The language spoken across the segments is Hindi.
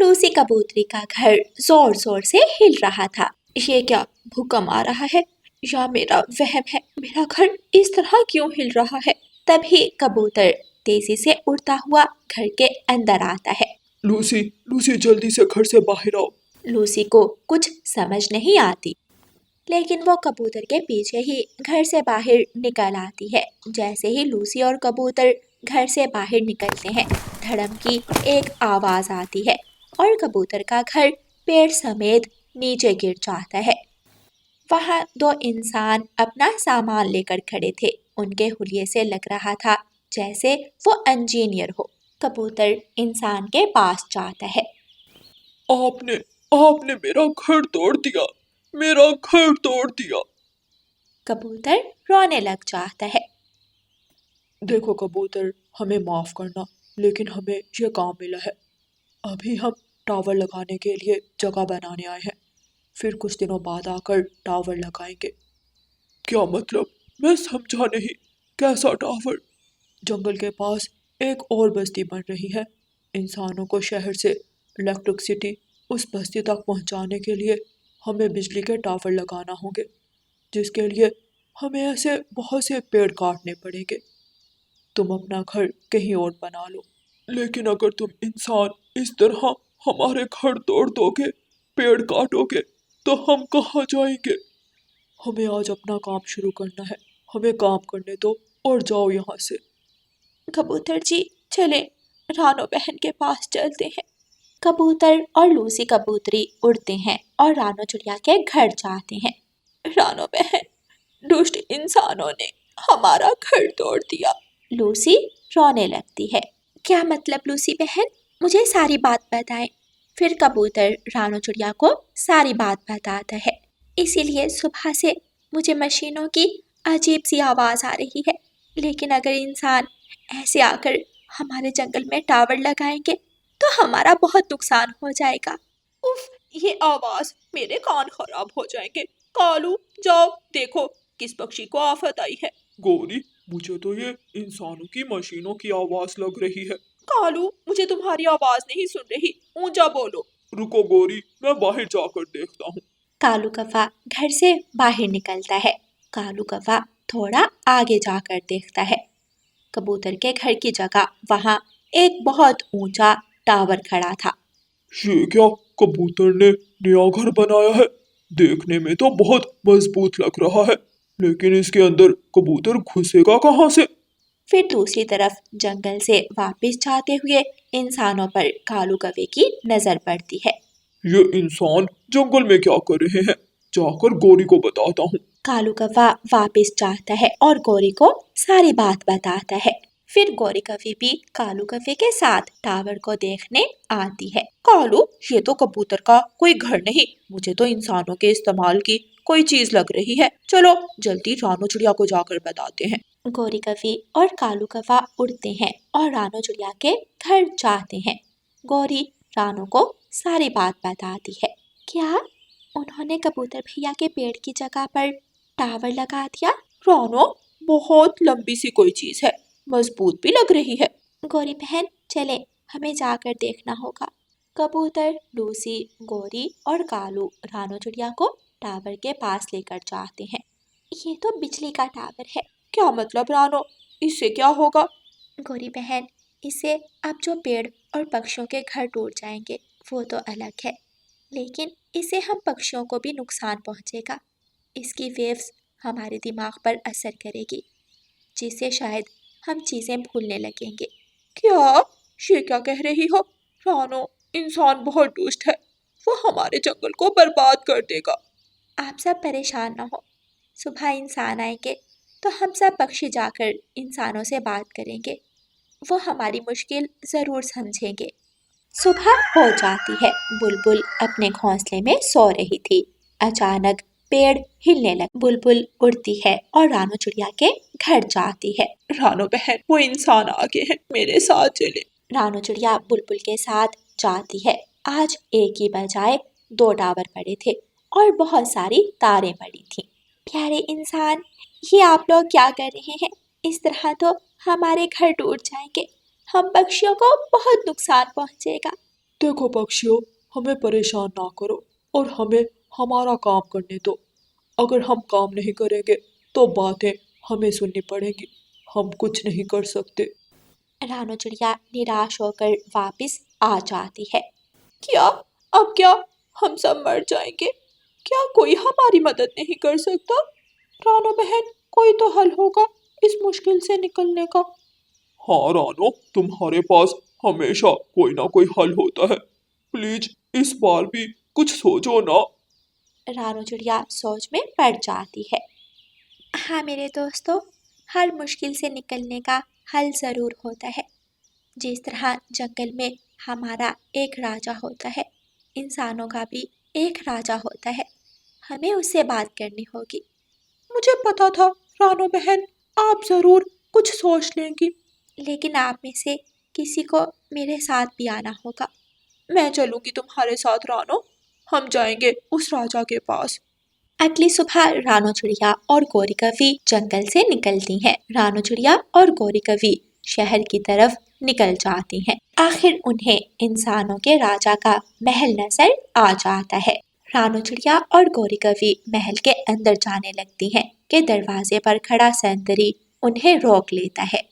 लूसी कबूतरी का घर जोर जोर से हिल रहा था। ये क्या भूकंप आ रहा है या मेरा वहम है? मेरा घर इस तरह क्यों हिल रहा है? तभी कबूतर तेजी से उड़ता हुआ घर के अंदर आता है। लूसी, लूसी जल्दी से घर से बाहर आओ। लूसी को कुछ समझ नहीं आती, लेकिन वो कबूतर के पीछे ही घर से बाहर निकल आती है। जैसे ही लूसी और कबूतर घर से बाहर निकलते हैं, धड़म की एक आवाज आती है और कबूतर का घर पेड़ समेत नीचे गिर जाता है। वहाँ दो इंसान अपना सामान लेकर खड़े थे। उनके हुलिये से लग रहा था जैसे वो इंजीनियर हो। कबूतर इंसान के पास जाता है। आपने आपने मेरा घर तोड़ दिया, मेरा घर तोड़ दिया। कबूतर रोने लग जाता है। देखो कबूतर, हमें माफ करना, लेकिन हमें ये काम मिला है। अभी हम टावर लगाने के लिए जगह बनाने आए हैं, फिर कुछ दिनों बाद आकर टावर लगाएंगे। क्या मतलब? मैं समझा नहीं। कैसा टावर? जंगल के पास एक और बस्ती बन रही है। इंसानों को शहर से इलेक्ट्रिसिटी उस बस्ती तक पहुंचाने के लिए हमें बिजली के टावर लगाना होंगे, जिसके लिए हमें ऐसे बहुत से पेड़ काटने पड़ेंगे। तुम अपना घर कहीं और बना लो। लेकिन अगर तुम इंसान इस तरह हमारे घर तोड़ दोगे, पेड़ काटोगे, तो हम कहाँ जाएंगे? हमें आज अपना काम शुरू करना है। हमें काम करने दो और जाओ यहाँ से। कबूतर जी चले, रानो बहन के पास चलते हैं। कबूतर और लूसी कबूतरी उड़ते हैं और रानो चिड़िया के घर जाते हैं। रानो बहन, दुष्ट इंसानों ने हमारा घर तोड़ दिया। लूसी रोने लगती है। क्या मतलब लूसी बहन? मुझे सारी बात बताएं। फिर कबूतर रानो चिड़िया को सारी बात बताता है। इसीलिए सुबह से मुझे मशीनों की अजीब सी आवाज आ रही है। लेकिन अगर इंसान ऐसे आकर हमारे जंगल में टावर लगाएंगे तो हमारा बहुत नुकसान हो जाएगा। उफ, ये आवाज, मेरे कान खराब हो जाएंगे। कालू, जाओ देखो किस पक्षी को आफत आई है। गौरी, मुझे तो ये इंसानों की मशीनों की आवाज लग रही है। कालू, मुझे तुम्हारी आवाज नहीं सुन रही, ऊंचा बोलो। रुको गौरी, मैं बाहर जाकर देखता हूँ। कालू कौवा घर से बाहर निकलता है। कालू कौवा थोड़ा आगे जाकर देखता है। कबूतर के घर की जगह वहाँ एक बहुत ऊंचा टावर खड़ा था। ये क्या कबूतर ने नया घर बनाया है? देखने में तो बहुत मजबूत लग रहा है, लेकिन इसके अंदर कबूतर घुसेगा कहाँ से? फिर दूसरी तरफ जंगल से वापस जाते हुए इंसानों पर कालू कौवे की नजर पड़ती है। ये इंसान जंगल में क्या कर रहे हैं? जाकर गौरी को बताता हूँ। कालू कौवा वापस जाता है और गौरी को सारी बात बताता है। फिर गौरी कौवी भी कालू कौवे के साथ टावर को देखने आती है। कालू, ये तो कबूतर का कोई घर नहीं, मुझे तो इंसानों के इस्तेमाल की कोई चीज लग रही है। चलो जल्दी रानो चिड़िया को जाकर बताते हैं। गौरी कौवी और कालू कौवा उड़ते हैं और रानो चिड़िया के घर जाते हैं। गौरी रानो को सारी बात बताती है। क्या उन्होंने कबूतर भैया के पेड़ की जगह पर टावर लगा दिया? रानो, बहुत लंबी सी कोई चीज है, मजबूत भी लग रही है। गौरी बहन चले, हमें जाकर देखना होगा। कबूतर, लूसी, गौरी और कालू रानो चिड़िया को टावर के पास लेकर जाते हैं। ये तो बिजली का टावर है। क्या मतलब रानो, इससे क्या होगा? गौरी बहन, इससे अब जो पेड़ और पक्षियों के घर टूट जाएंगे वो तो अलग है, लेकिन इससे हम पक्षियों को भी नुकसान पहुंचेगा। इसकी वेव्स हमारे दिमाग पर असर करेगी, जिससे शायद हम चीज़ें भूलने लगेंगे। क्या? ये क्या कह रही हो? रानो, इंसान बहुत दुष्ट है, वो हमारे जंगल को बर्बाद कर देगा। आप सब परेशान ना हो, सुबह इंसान आएंगे तो हम सब पक्षी जाकर इंसानों से बात करेंगे, वो हमारी मुश्किल ज़रूर समझेंगे। सुबह हो जाती है। बुलबुल अपने घोंसले में सो रही थी। अचानक पेड़ हिलने लगे। बुलबुल उड़ती है और रानो चिड़िया के घर जाती है। रानो बहन, वो इंसान आगे हैं, मेरे साथ चले। रानो चिड़िया बुलबुल के साथ जाती है। आज एक ही बजाय दो टावर पड़े थे और बहुत सारी तारें पड़ी थी। प्यारे इंसान, ये आप लोग क्या कर रहे हैं? इस तरह तो हमारे घर टूट जाएंगे, हम पक्षियों को बहुत नुकसान पहुंचेगा। देखो पक्षियों, हमें परेशान ना करो और हमें हमारा काम करने दो। अगर हम काम नहीं करेंगे तो बातें हमें सुननी पड़ेंगी। हम कुछ नहीं कर सकते। रानो चिड़िया निराश होकर वापस आ जाती है। क्या? अब क्या? हम सब मर जाएंगे? क्या कोई हमारी मदद नहीं कर सकता? रानो बहन, कोई तो हल होगा इस मुश्किल से निकलने का। हाँ रानो, तुम्हारे पास हमेशा कोई ना कोई हल होता है। प्लीज इस बार भी कुछ सोचो ना। रानो चिड़िया सोच में पड़ जाती है। हाँ मेरे दोस्तों, हर मुश्किल से निकलने का हल ज़रूर होता है। जिस तरह जंगल में हमारा एक राजा होता है, इंसानों का भी एक राजा होता है। हमें उससे बात करनी होगी। मुझे पता था रानो बहन, आप ज़रूर कुछ सोच लेंगी, लेकिन आप में से किसी को मेरे साथ भी आना होगा। मैं चलूंगी तुम्हारे साथ रानो। हम जाएंगे उस राजा के पास। अगली सुबह रानो चिड़िया और गौरी कवि जंगल से निकलती हैं। रानो चिड़िया और गौरी कवि शहर की तरफ निकल जाती हैं। आखिर उन्हें इंसानों के राजा का महल नजर आ जाता है। रानो चिड़िया और गौरी कवि महल के अंदर जाने लगती हैं कि दरवाजे पर खड़ा सेंतरी उन्हें रोक लेता है।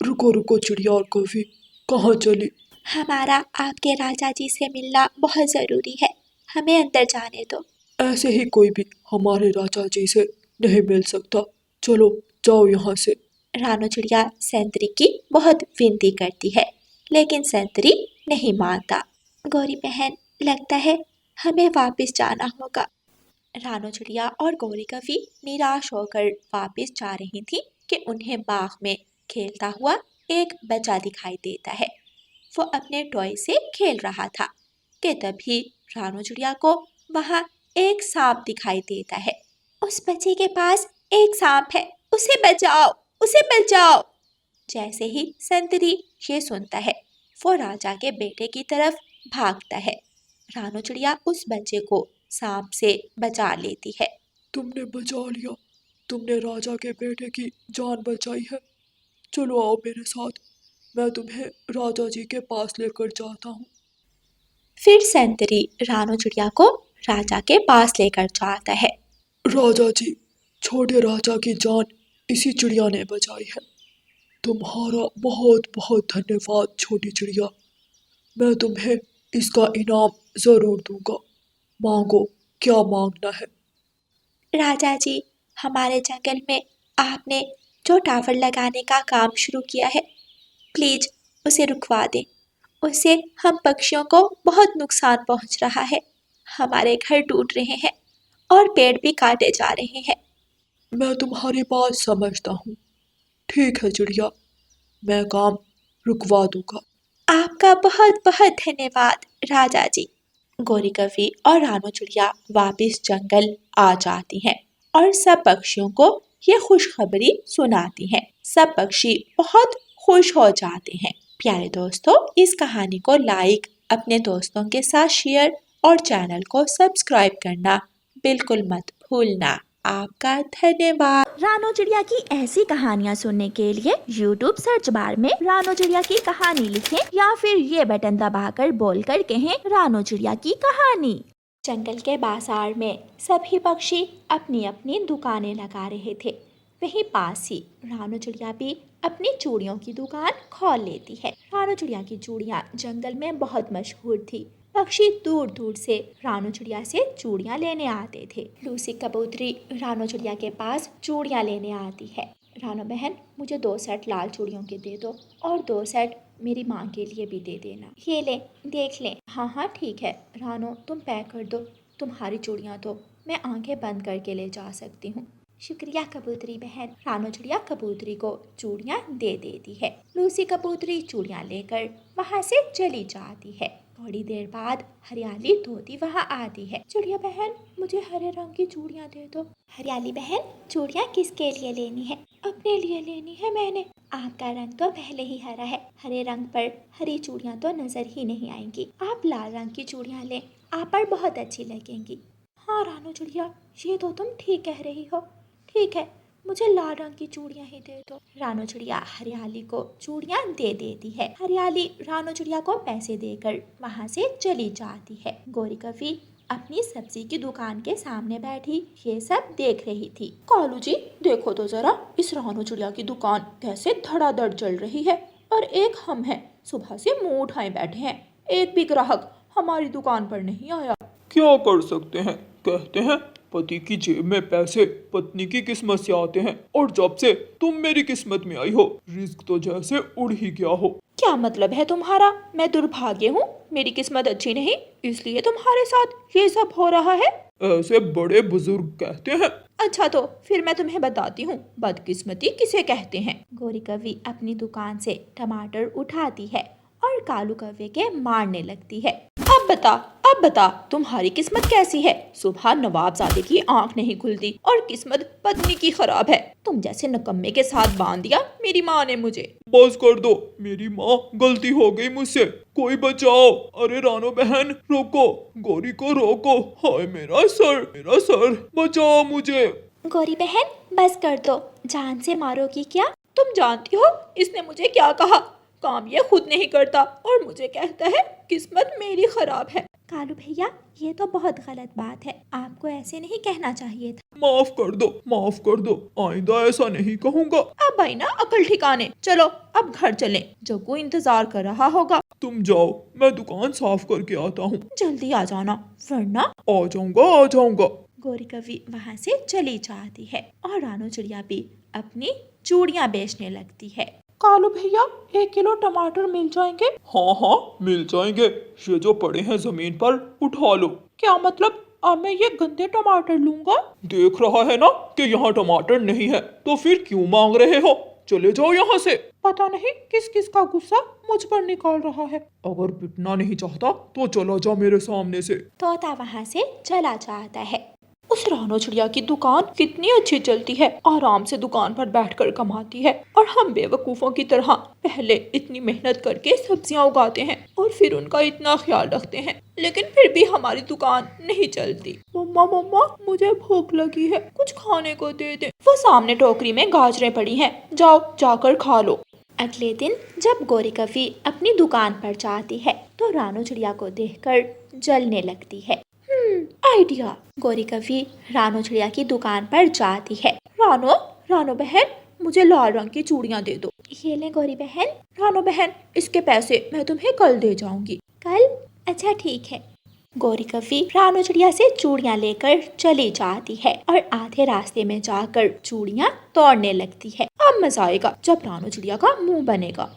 रुको रुको चिड़िया और कौवी, कहाँ चली? हमारा आपके राजा जी से मिलना बहुत जरूरी है, हमें अंदर जाने दो। ऐसे ही कोई भी हमारे राजा जी से नहीं मिल सकता। चलो जाओ यहाँ से। रानो चिड़िया सेंतरी की बहुत विनती करती है, लेकिन सेंतरी नहीं मानता। गौरी बहन, लगता है हमें वापस जाना होगा। रानो चिड़िया और गौरी कवि निराश होकर वापस जा रही थी कि उन्हें बाग में खेलता हुआ एक बच्चा दिखाई देता है। वो अपने टॉय से खेल रहा था कि तभी रानो चिड़िया को वहाँ एक सांप दिखाई देता है। उस बच्चे के पास एक सांप है, उसे बचाओ, उसे बचाओ। जैसे ही संतरी ये सुनता है, वो राजा के बेटे की तरफ भागता है। रानो चिड़िया उस बच्चे को सांप से बचा लेती है। तुमने बचा लिया। तुमने राजा के बेटे की जान बचाई है। चलो आओ मेरे साथ। मैं तुम्हें राजा जी के पास लेकर जाता हूँ। फिर संतरी रानो चिड़िया को राजा के पास लेकर जाता है। राजा जी, छोटे राजा की जान इसी चिड़िया ने बचाई है। तुम्हारा बहुत बहुत धन्यवाद छोटी चिड़िया। मैं तुम्हें इसका इनाम जरूर दूंगा। मांगो, क्या मांगना है? राजा जी, हमारे जंगल में आपने जो टावर लगाने का काम शुरू किया है, प्लीज उसे रुकवा दें। उससे हम पक्षियों को बहुत नुकसान पहुंच रहा है। हमारे घर टूट रहे हैं और पेड़ भी काटे जा रहे हैं। मैं तुम्हारी बात समझता हूँ। ठीक है चिड़िया, मैं काम रुकवा दूंगा। आपका बहुत बहुत धन्यवाद राजा जी। गौरी कवि और रानो चिड़िया वापिस जंगल आ जाती हैं और सब पक्षियों को ये खुशखबरी सुनाती हैं। सब पक्षी बहुत खुश हो जाते हैं। प्यारे दोस्तों, इस कहानी को लाइक, अपने दोस्तों के साथ शेयर और चैनल को सब्सक्राइब करना बिल्कुल मत भूलना। आपका धन्यवाद। रानो चिड़िया की ऐसी कहानियाँ सुनने के लिए YouTube सर्च बार में रानो चिड़िया की कहानी लिखें या फिर ये बटन दबाकर बोलकर कहें रानो चिड़िया की कहानी। जंगल के बाजार में सभी पक्षी अपनी अपनी दुकानें लगा रहे थे। वहीं पास ही रानो चिड़िया भी अपनी चूड़ियों की दुकान खोल लेती है। रानो चिड़िया की चूड़ियाँ जंगल में बहुत मशहूर थी। पक्षी दूर दूर से रानो चिड़िया से चूड़ियाँ लेने आते थे। लूसी कबूतरी रानो चिड़िया के पास चूड़ियाँ लेने आती है। रानो बहन, मुझे 2 सेट लाल चूड़ियों के दे दो और 2 सेट मेरी माँ के लिए भी दे देना। ये ले, देख ले। हाँ हाँ ठीक है रानो, तुम पैक कर दो। तुम्हारी चूड़ियाँ तो मैं आंखें बंद करके ले जा सकती हूँ। शुक्रिया कबूतरी बहन। रानो चिड़िया कबूतरी को चूड़ियाँ दे देती है। लूसी कबूतरी चूड़ियाँ लेकर वहाँ से चली जाती है। थोड़ी देर बाद हरियाली धोती वहाँ आती है। चिड़िया बहन, मुझे हरे रंग की चूड़ियाँ दे दो। हरियाली बहन, चूड़ियाँ किसके लिए लेनी है? अपने लिए लेनी है मैंने। आपका रंग तो पहले ही हरा है, हरे रंग पर हरी चूड़ियाँ तो नजर ही नहीं आएंगी। आप लाल रंग की चूड़ियाँ लें, आप पर बहुत अच्छी लगेंगी। हाँ रानो चिड़िया, ये तो तुम ठीक कह रही हो। ठीक है, मुझे लाल रंग की चूड़ियां ही दे दो। रानो चिड़िया हरियाली को चूड़ियां दे देती है। हरियाली रानो चिड़िया को पैसे देकर वहाँ से चली जाती है। गौरी कवि अपनी सब्जी की दुकान के सामने बैठी ये सब देख रही थी। कालू जी देखो तो जरा, इस रानो चिड़िया की दुकान कैसे धड़ाधड़ चल रही है, और एक हम हैं सुबह से मुंह उठाए बैठे हैं, एक भी ग्राहक हमारी दुकान पर नहीं आया। क्या कर सकते हैं, कहते हैं पति की जेब में पैसे पत्नी की किस्मत से आते हैं, और जब से तुम मेरी किस्मत में आई हो रिस्क तो जैसे उड़ ही गया हो। क्या मतलब है तुम्हारा? मैं दुर्भाग्य हूँ, मेरी किस्मत अच्छी नहीं, इसलिए तुम्हारे साथ ये सब हो रहा है? ऐसे बड़े बुजुर्ग कहते हैं। अच्छा तो फिर मैं तुम्हें बताती हूँ बदकिस्मती किसे कहते हैं। गौरी कवि अपनी दुकान से टमाटर उठाती है और कालू कव्वे के मारने लगती है। अब बता तुम्हारी किस्मत कैसी है? सुबह नवाबजादे की आंख नहीं खुलती और किस्मत पत्नी की खराब है। तुम जैसे नकम्मे के साथ बांध दिया मेरी माँ ने मुझे। बस कर दो, मेरी माँ गलती हो गई मुझसे, कोई बचाओ। अरे रानो बहन रोको, गौरी को रोको, हाय मेरा सर बचाओ मुझे। गौरी बहन बस कर दो, जान से मारोगी क्या? तुम जानती हो इसने मुझे क्या कहा? काम ये खुद नहीं करता और मुझे कहता है किस्मत मेरी खराब है। कालू भैया ये तो बहुत गलत बात है, आपको ऐसे नहीं कहना चाहिए था। माफ कर दो, आइंदा ऐसा नहीं कहूँगा। अब भाई ना अकल ठिकाने, चलो अब घर चलें, जग्गू इंतजार कर रहा होगा। तुम जाओ, मैं दुकान साफ करके आता हूँ। जल्दी आ जाना वरना। आ जाऊंगा। गौरी कवि वहाँ से चली जाती है और रानो चिड़िया भी अपनी चूड़ियाँ बेचने लगती है। कालू भैया 1 किलो टमाटर मिल जाएंगे? हाँ मिल जाएंगे, ये जो पड़े हैं जमीन पर उठा लो। क्या मतलब? अब मैं ये गंदे टमाटर लूंगा? देख रहा है ना कि यहाँ टमाटर नहीं है, तो फिर क्यों मांग रहे हो? चले जाओ यहाँ से। पता नहीं किस किस का गुस्सा मुझ पर निकाल रहा है। अगर पिटना नहीं चाहता तो चला जा मेरे सामने से। तोता वहाँ से चला जाता है। उस रानो चिड़िया की दुकान कितनी अच्छी चलती है, आराम से दुकान पर बैठकर कमाती है, और हम बेवकूफों की तरह पहले इतनी मेहनत करके सब्जियां उगाते हैं और फिर उनका इतना ख्याल रखते हैं, लेकिन फिर भी हमारी दुकान नहीं चलती। मम्मा मुझे भूख लगी है, कुछ खाने को दे दे। वो सामने टोकरी में गाजरें पड़ी हैं, जाओ जाकर खा लो। अगले दिन जब गौरी कवि अपनी दुकान पर जाती है तो रानो चिड़िया को देखकर जलने लगती है। आइडिया। गौरी कवि रानो चिड़िया की दुकान पर जाती है। रानो बहन मुझे लाल रंग की चूड़ियाँ दे दो। ये ले गौरी बहन। रानो बहन इसके पैसे मैं तुम्हें कल दे जाऊंगी। कल? अच्छा ठीक है। गौरी कवि रानो चिड़िया से चूड़ियाँ लेकर चली जाती है और आधे रास्ते में जाकर चूड़ियाँ तोड़ने लगती है। अब मजा आएगा जब रानो चिड़िया का मुंह बनेगा।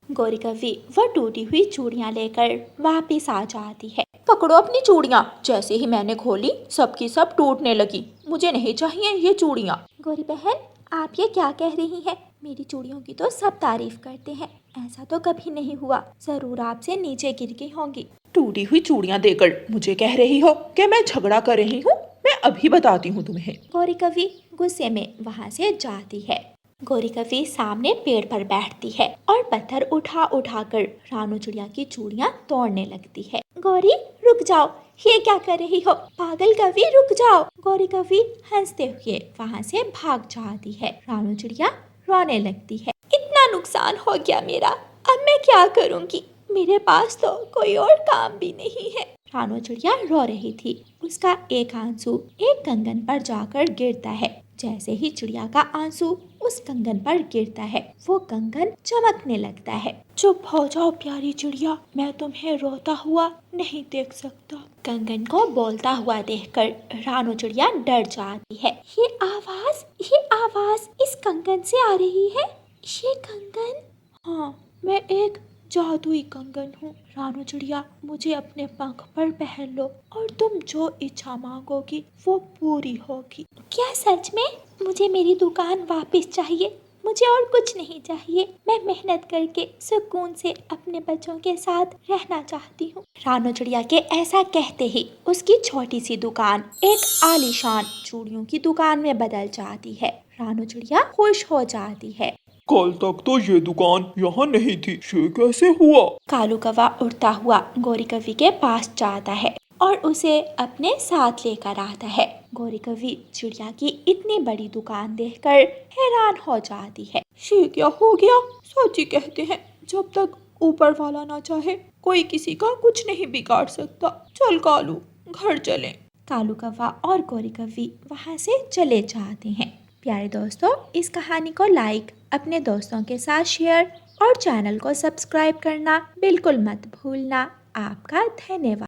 गौरी कवि वो टूटी हुई चूड़ियाँ लेकर वापस आ जाती है। पकड़ो अपनी चूड़ियाँ। जैसे ही मैंने खोली सबकी सब टूटने लगी। मुझे नहीं चाहिए ये चूड़ियाँ। गौरी बहन आप ये क्या कह रही हैं? मेरी चूड़ियों की तो सब तारीफ करते हैं, ऐसा तो कभी नहीं हुआ, जरूर आपसे नीचे गिर गई होंगी। टूटी हुई चूड़ियाँ देकर मुझे कह रही हो कि मैं झगड़ा कर रही हूँ? मैं अभी बताती हूँ तुम्हें। गौरी कवि गुस्से में वहाँ से जाती है। गौरी कवि सामने पेड़ पर बैठती है और पत्थर उठा कर रानो चिड़िया की चूड़ियाँ तोड़ने लगती है। गौरी रुक जाओ, ये क्या कर रही हो? पागल कवि रुक जाओ। गौरी कवि हंसते हुए वहाँ से भाग जाती है। रानो चिड़िया रोने लगती है। इतना नुकसान हो गया मेरा, अब मैं क्या करूँगी? मेरे पास तो कोई और काम भी नहीं है। रानो चिड़िया रो रही थी। उसका एक आंसू एक कंगन पर जाकर गिरता है। जैसे ही चिड़िया का आंसू उस कंगन पर गिरता है वो कंगन चमकने लगता है। चुप हो जाओ प्यारी चिड़िया, मैं तुम्हें रोता हुआ नहीं देख सकता। कंगन को बोलता हुआ देखकर रानो चिड़िया डर जाती है। ये आवाज इस कंगन से आ रही है। ये कंगन? हाँ, मैं एक जादुई कंगन हूँ। रानो चिड़िया मुझे अपने पंख पर पहन लो और तुम जो इच्छा मांगोगी वो पूरी होगी। क्या सच में? मुझे मेरी दुकान वापस चाहिए, मुझे और कुछ नहीं चाहिए। मैं मेहनत करके सुकून से अपने बच्चों के साथ रहना चाहती हूँ। रानो चिड़िया के ऐसा कहते ही उसकी छोटी सी दुकान एक आलीशान चूड़ियों की दुकान में बदल जाती है। रानो चिड़िया खुश हो जाती है। कल तक तो ये दुकान यहाँ नहीं थी, ये कैसे हुआ? कालू कौवा उड़ता हुआ गौरी कवि के पास जाता है और उसे अपने साथ लेकर आता है। गौरी कवि चिड़िया की इतनी बड़ी दुकान देखकर हैरान हो जाती है। ये क्या हो गया? सच ही कहते हैं, जब तक ऊपर वाला ना चाहे कोई किसी का कुछ नहीं बिगाड़ सकता। चल कालू, घर चलें। कालू कौवा और गौरी कवि वहाँ से चले जाते हैं। प्यारे दोस्तों, इस कहानी को लाइक, अपने दोस्तों के साथ शेयर और चैनल को सब्सक्राइब करना बिल्कुल मत भूलना। आपका धन्यवाद।